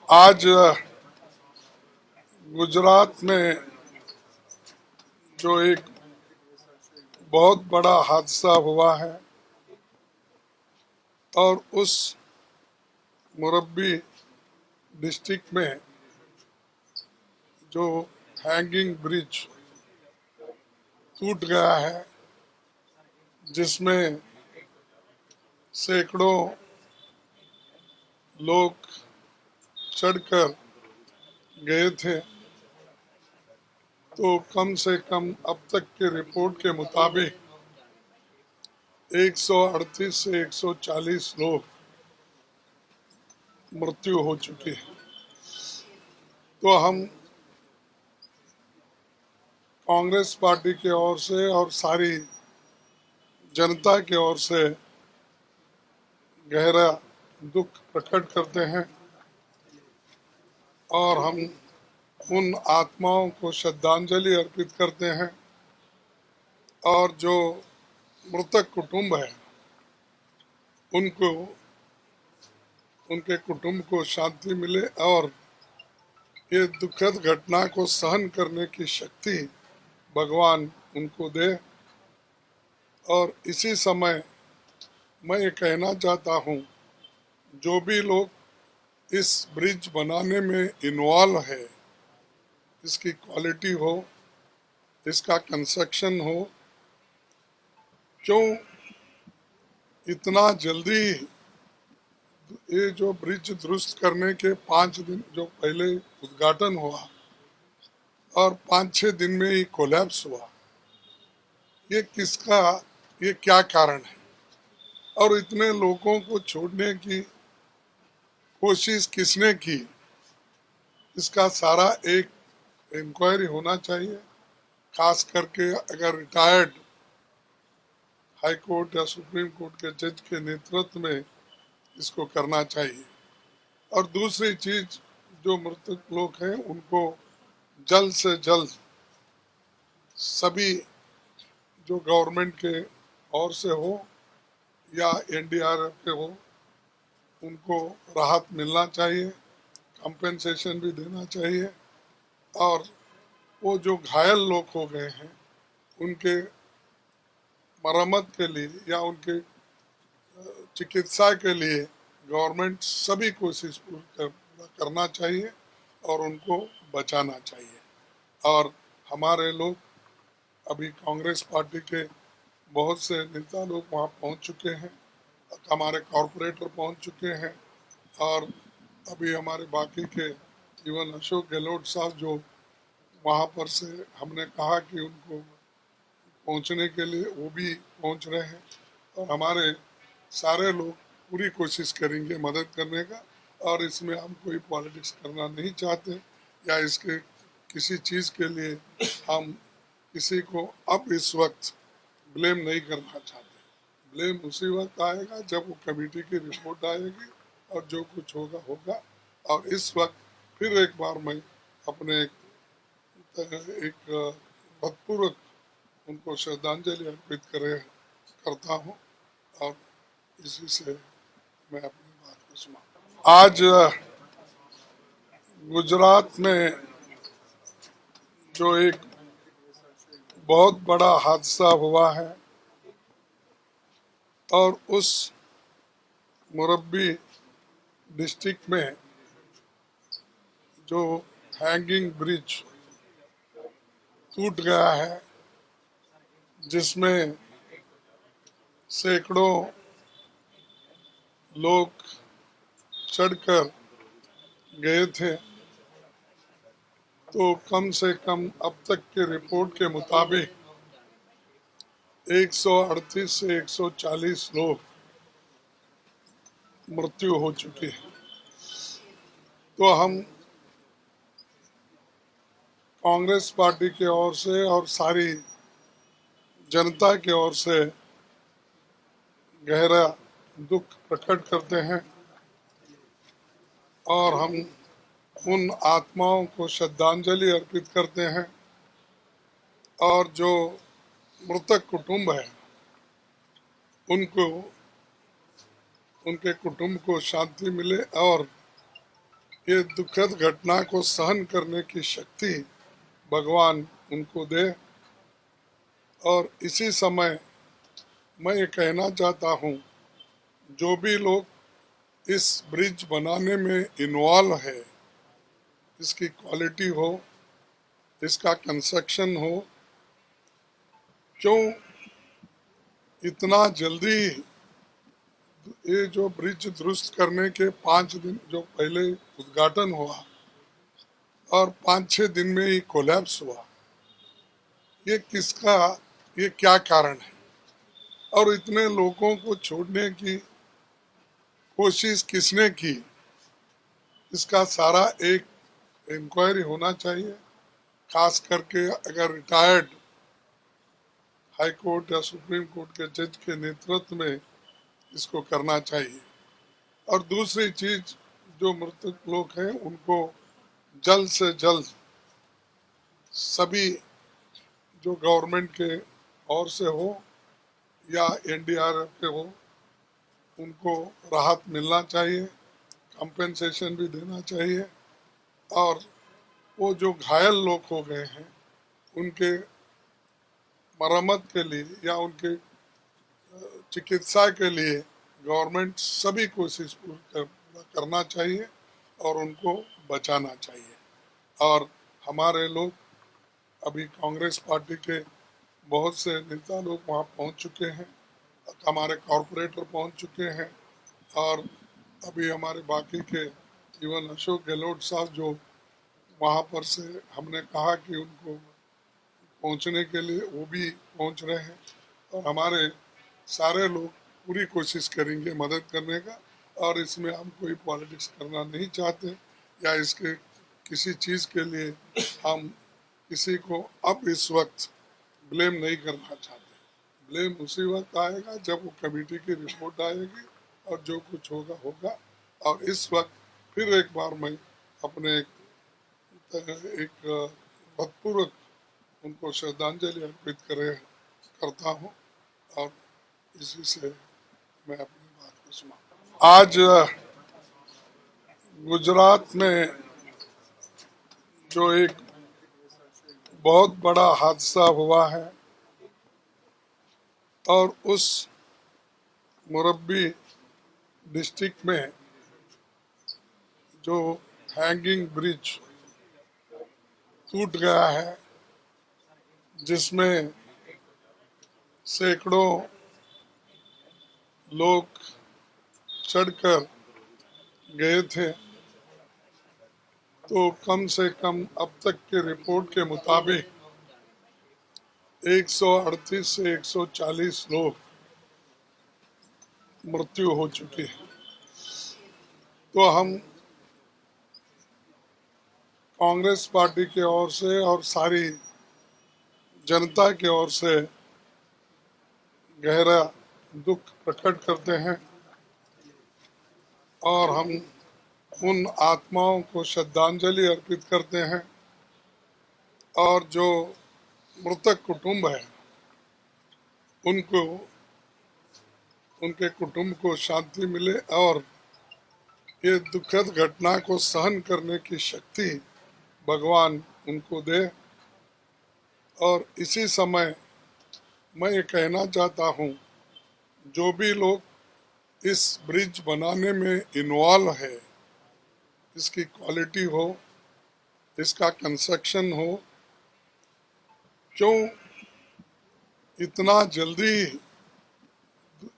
आज गुजरात में जो एक बहुत बड़ा हादसा हुआ है और उस मुरब्बी डिस्ट्रिक्ट में जो हैंगिंग ब्रिज टूट गया है, जिसमें सैकड़ों लोग चढ़कर गए थे, तो कम से कम अब तक के रिपोर्ट के मुताबिक 138 से 140 लोग मृत्यु हो चुकी है। तो हम कांग्रेस पार्टी की ओर से और सारी जनता की ओर से गहरा दुख प्रकट करते हैं और हम उन आत्माओं को श्रद्धांजलि अर्पित करते हैं और जो मृतक कुटुंब है उनको उनके कुटुंब को शांति मिले और ये दुखद घटना को सहन करने की शक्ति भगवान उनको दे। और इसी समय मैं ये कहना चाहता हूँ, जो भी लोग इस ब्रिज बनाने में इन्वॉल्व है, इसकी क्वालिटी हो, इसका कंस्ट्रक्शन हो, क्यों इतना जल्दी ये जो ब्रिज दुरुस्त करने के 5 दिन जो पहले उद्घाटन हुआ और 5-6 दिन में ही कोलैप्स हुआ, ये क्या कारण है और इतने लोगों को छोड़ने की कोशिश किसने की? इसका सारा एक इंक्वायरी होना चाहिए। खास करके अगर रिटायर्ड हाई कोर्ट या सुप्रीम कोर्ट के जज के नेतृत्व में इसको करना चाहिए। और दूसरी चीज, जो मृतक लोग हैं उनको जल्द से जल्द सभी जो गवर्नमेंट के ओर से हो या एनडीआरएफ के हो, उनको राहत मिलना चाहिए, कंपेंसेशन भी देना चाहिए। और वो जो घायल लोग हो गए हैं उनके मरम्मत के लिए या उनके चिकित्सा के लिए गवर्नमेंट सभी कोशिश करना चाहिए और उनको बचाना चाहिए। और हमारे लोग अभी कांग्रेस पार्टी के बहुत से नेता लोग वहाँ पहुँच चुके हैं, हमारे कॉरपोरेटर पहुँच चुके हैं और अभी हमारे बाकी के इवन अशोक गहलोत साहब जो वहाँ पर से हमने कहा कि उनको पहुँचने के लिए वो भी पहुँच रहे हैं। और हमारे सारे लोग पूरी कोशिश करेंगे मदद करने का। और इसमें हम कोई पॉलिटिक्स करना नहीं चाहते या इसके किसी चीज़ के लिए हम किसी को अब इस वक्त ब्लेम नहीं करना चाहते। ब्लेम उसी वक्त आएगा जब वो कमेटी की रिपोर्ट आएगी और जो कुछ होगा होगा। और इस वक्त फिर एक बार मैं अपने एक भक्तपूर्वक उनको श्रद्धांजलि अर्पित करता हूँ और इसी से मैं अपनी बात को समाप्त। आज गुजरात में जो एक बहुत बड़ा हादसा हुआ है और उस मुरब्बी डिस्ट्रिक्ट में जो हैंगिंग ब्रिज टूट गया है, जिसमें सैकड़ों लोग चढ़कर गए थे, तो कम से कम अब तक के रिपोर्ट के मुताबिक 138 से 140 लोग मृत्यु हो चुकी है। तो हम कांग्रेस पार्टी की ओर से और सारी जनता की ओर से गहरा दुख प्रकट करते हैं और हम उन आत्माओं को श्रद्धांजलि अर्पित करते हैं और जो मृतक कुटुंब है उनको उनके कुटुंब को शांति मिले और ये दुखद घटना को सहन करने की शक्ति भगवान उनको दे। और इसी समय मैं ये कहना चाहता हूँ, जो भी लोग इस ब्रिज बनाने में इन्वॉल्व है, इसकी क्वालिटी हो, इसका कंस्ट्रक्शन हो, क्यों इतना जल्दी ये जो ब्रिज दुरुस्त करने के 5 दिन जो पहले उद्घाटन हुआ और 5-6 दिन में ही कोलैप्स हुआ, ये किसका, ये क्या कारण है? और इतने लोगों को छोड़ने की कोशिश किसने की? इसका सारा एक इंक्वायरी होना चाहिए। खास करके अगर रिटायर्ड हाई कोर्ट या सुप्रीम कोर्ट के जज के नेतृत्व में इसको करना चाहिए। और दूसरी चीज, जो मृतक लोग हैं उनको जल्द से जल्द सभी जो गवर्नमेंट के ओर से हो या एनडीआरएफ के हो, उनको राहत मिलना चाहिए, कंपेंसेशन भी देना चाहिए। और वो जो घायल लोग हो गए हैं उनके मरम्मत के लिए या उनके चिकित्सा के लिए गवर्नमेंट सभी कोशिश करना चाहिए और उनको बचाना चाहिए। और हमारे लोग, अभी कांग्रेस पार्टी के बहुत से नेता लोग वहाँ पहुँच चुके हैं, हमारे कॉरपोरेटर पहुँच चुके हैं, और अभी हमारे बाकी के इवन अशोक गहलोत साहब जो वहाँ पर से हमने कहा कि उनको पहुँचने के लिए वो भी पहुँच रहे हैं। और हमारे सारे लोग पूरी कोशिश करेंगे मदद करने का। और इसमें हम कोई पॉलिटिक्स करना नहीं चाहते या इसके किसी चीज़ के लिए हम किसी को अब इस वक्त ब्लेम नहीं करना चाहते। ब्लेम उसी वक्त आएगा जब वो कमेटी की रिपोर्ट आएगी और जो कुछ होगा होगा। और इस वक्त फिर एक बार मैं अपने एक भक्तपूर्वक उनको श्रद्धांजलि अर्पित करता हूँ और इसी से मैं अपनी बात को समाप्त। आज गुजरात में जो एक बहुत बड़ा हादसा हुआ है और उस मोरबी डिस्ट्रिक्ट में जो हैंगिंग ब्रिज टूट गया है, जिसमें सैकड़ों लोग चढ़कर गए थे, तो कम से कम अब तक के रिपोर्ट के मुताबिक 138 से 140 लोग मृत्यु हो चुकी है। तो हम कांग्रेस पार्टी के ओर से और सारी जनता के ओर से गहरा दुख प्रकट करते हैं और हम उन आत्माओं को श्रद्धांजलि अर्पित करते हैं। और जो मृतक कुटुंब है उनको, उनके कुटुंब को शांति मिले और ये दुखद घटना को सहन करने की शक्ति भगवान उनको दे। और इसी समय मैं ये कहना चाहता हूँ, जो भी लोग इस ब्रिज बनाने में इन्वॉल्व है, इसकी क्वालिटी हो, इसका कंस्ट्रक्शन हो, क्यों इतना जल्दी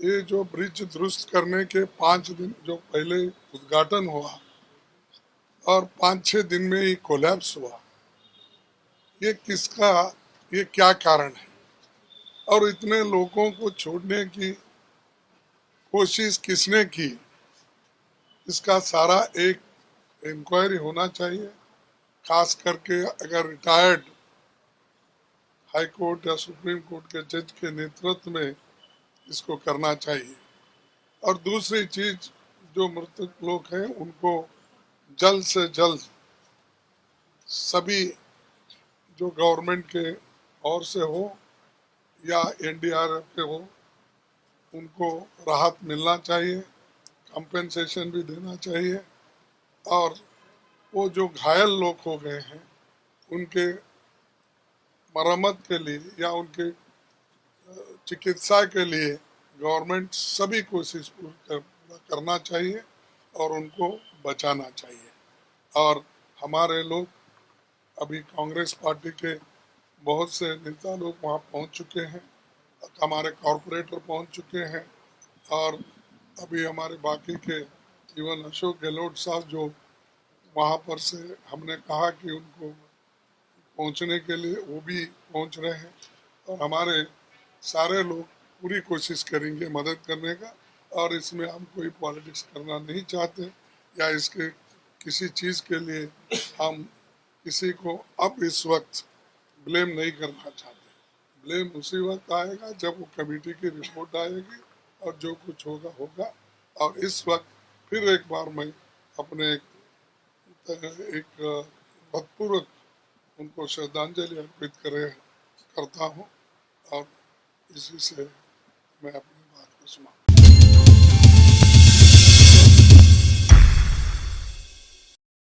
ये जो ब्रिज दुरुस्त करने के 5 दिन जो पहले उद्घाटन हुआ और 5-6 दिन में ही कोलैप्स हुआ, ये किसका, ये क्या कारण है? और इतने लोगों को छोड़ने की कोशिश किसने की? इसका सारा एक इंक्वायरी होना चाहिए। खास करके अगर रिटायर्ड हाई कोर्ट या सुप्रीम कोर्ट के जज के नेतृत्व में इसको करना चाहिए। और दूसरी चीज, जो मृतक लोग हैं उनको जल्द से जल्द सभी जो गवर्नमेंट के ओर से हो या एनडीआरएफ के हो, उनको राहत मिलना चाहिए, कंपेंसेशन भी देना चाहिए। और वो जो घायल लोग हो गए हैं उनके मरम्मत के लिए या उनके चिकित्सा के लिए गवर्नमेंट सभी कोशिश पूरा करना चाहिए और उनको बचाना चाहिए। और हमारे लोग अभी कांग्रेस पार्टी के बहुत से नेता लोग वहाँ पहुँच चुके हैं, हमारे कॉरपोरेटर पहुँच चुके हैं और अभी हमारे बाकी के इवन अशोक गहलोत साहब जो वहाँ पर से हमने कहा कि उनको पहुँचने के लिए वो भी पहुँच रहे हैं और हमारे सारे लोग पूरी कोशिश करेंगे मदद करने का। और इसमें हम कोई पॉलिटिक्स करना नहीं चाहते या इसके किसी चीज़ के लिए हम किसी को अब इस वक्त ब्लेम नहीं करना चाहते। ब्लेम उसी वक्त आएगा जब वो कमेटी की रिपोर्ट आएगी और जो कुछ होगा होगा। और इस वक्त फिर एक बार मैं अपने एक भक्तपूर्वक उनको श्रद्धांजलि अर्पित करता हूँ और इसी से मैं अपनी बात को समाप्त